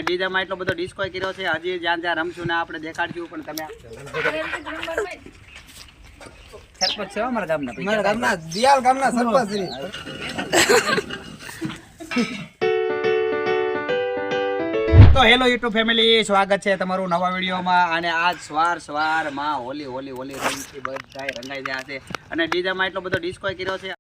ડીજેમાં એટલો બધો ડિસ્કો કર્યો છે. હજી જ્યાં જ્યાં રમશું ને આપણે દેખાડશું પણ તમે સરપંચ છે અમારા ગામના દિયાલ ગામના સરપંચ છે. તો હેલો યુટ્યુબ ફેમિલી, સ્વાગત છે તમારું નવા વિડીયોમાં. અને આજ સવારમાં હોલી રંગથી બધાય રંગાઈ ગયા છે અને ડીજેમાં એટલો બધો ડિસ્કો કર્યો છે.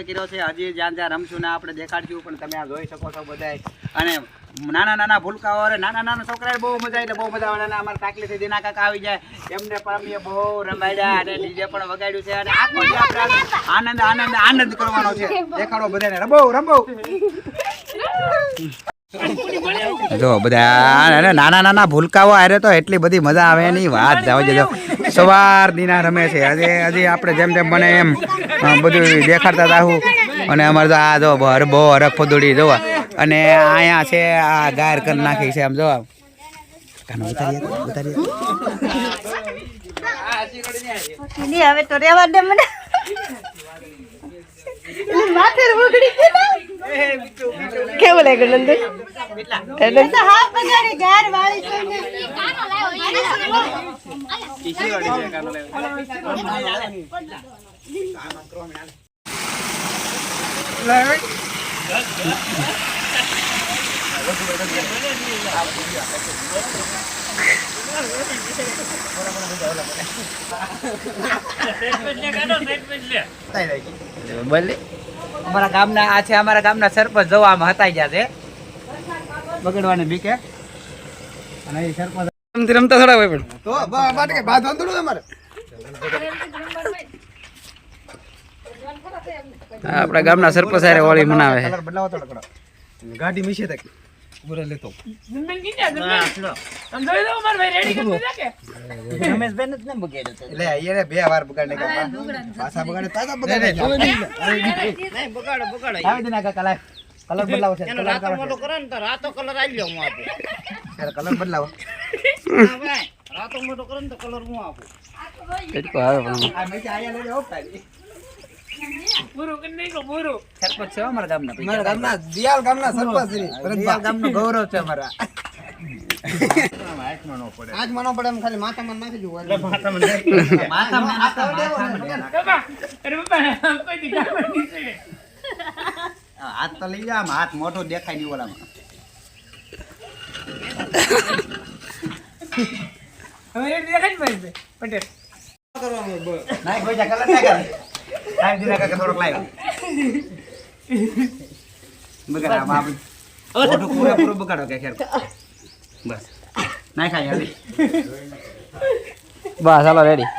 કર્યો છે. હજી જ્યાં જ્યાં રમશું ને આપણે દેખાડશું પણ તમે આ જોઈ શકો છો બધાય. અને નાના ભૂલકાઓ નાના છોકરાએ બહુ મજા આવી, બહુ મજા આવે. અને અમારા તાકલીથી દીના કાકા આવી જાય, એમને પણ અમે બહુ રમાડ્યા અને ડીજે પણ વગાડ્યું છે. અને આખો આપણે આનંદ કરવાનો છે. દેખાડો બધાને, રમો જો બધા નાના ભૂલકાઓ આરે તો એટલી બધી મજા આવે એની વાત જાવ જજો. સવાર દીના રમે છે. હજી આપણે જેમ બને એમ બધું દેખાડતા હતા. અને અમારે તો આ જો બહુ હરખ ફોદડી જોવા. અને અહીંયા છે આ ગાયર કરી નાખી છે આમ જોવા. હવે તો રેવા દે મને. માથે ઉગડી કેવું લાગે નંદન? તો હા પગાડી ગાર વાળી છે ને કાનો લાવ્યો. અમારા ગામના આ છે, અમારા ગામના સરપંચ જોવામાં હતાઈ ગયા છે બગડવાની બીકે. અને એ સરપંચ રમતા થોડા હોય પણ તો બાટ કે બાદ વાંધો અમારે આપણા ગામના સરપંચ આરે હોળી મનાવે છે. બદલાવો તો લકડો ગાડી મીશે તક પૂરા લેતો જન્મન કીધા જન્મન સમજાવી દો માર ભાઈ રેડી કરી દે કે રમેશ બેન જ ને બગાડ્યો તો એટલે એને બે વાર બગાડને કે પાછા બગાડે તાજા બગાડે નહીં બગાડો આવી દેના કાકા લાય કલર બદલાવો છે. એનો રાતો મોટો કરે ને તો રાતો કલર આવી લ્યો હું આપું. ત્યારે કલર બદલાવો હા ભાઈ, રાતો મોટો કરે ને તો કલર હું આપું. કેટલો આવે પણ આ મે આયા લઈ આવો ભાઈ. પૂરો કે નહીં કો પૂરો સરપંચ છે અમારા ગામના દિયાલ ગામના સરપંચ છે. દિયાલ ગામનો ગૌરવ છે અમારા. આજ મનો પડે એમ ખાલી માથામાં નાખી જો. એટલે માથામાં અરે બાપા કોઈ દીકા નહીં છે. હાથ તો લઈ જા, હાથ મોટો દેખાય નહીં ઓલામાં. હવે એ દેખાય ભાઈ પટેલ કરવાનું ના કોઈ જા કલર ના કરે. ટાઈમ દીના કાકા થોડોક લાવ્યો બગાડા બાપ મોટો પૂરો બગાડો કે ખેર બસ ના ખાઈ આવી બસ હાલો રેડી.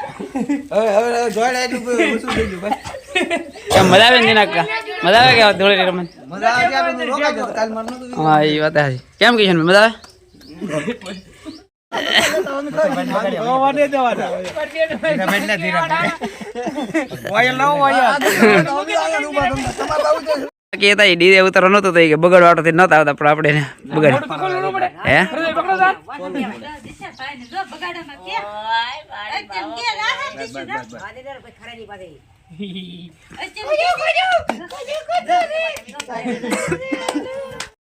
હવે જોઈ લે શું થઈ ગયું બસ. કેમ મજા આવે ને દીના કાકા? મજા આવે કે ધોળી રમન? મજા આવે કે આપણે રોકાઈ જતો કાલ મન નતું. હા એ વાત છે. કેમ કીધું મજા આવે? ડીજે ઉતારો નતો તો બગડ વાટો થી નતા આવતા પણ આપણે બગડ હે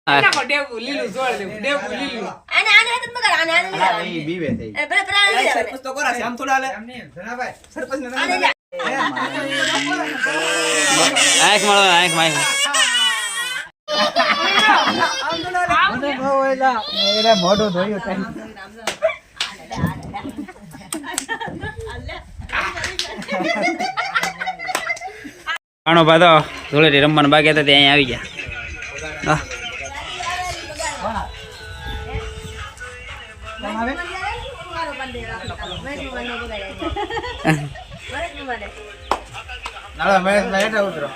નાખો ડેબુ લીલું જોડ દેવું ડેબુ લીલું આને હાથ મગર આને ઈ બીવે થઈ ભલે પ્રાણ લઈ આવે સરપંચ તો કોરા છે આમ થોડા હાલે ધનાભાઈ સરપંચ ને આંખ મળો આંખ માં મોઢું ધોયું તઈ પાણો પાતો ધૂળેટી રમવાનું બાકી હતા ત્યાં આવી ગયા નાળા મહેશ ના હેઠા ઉતરો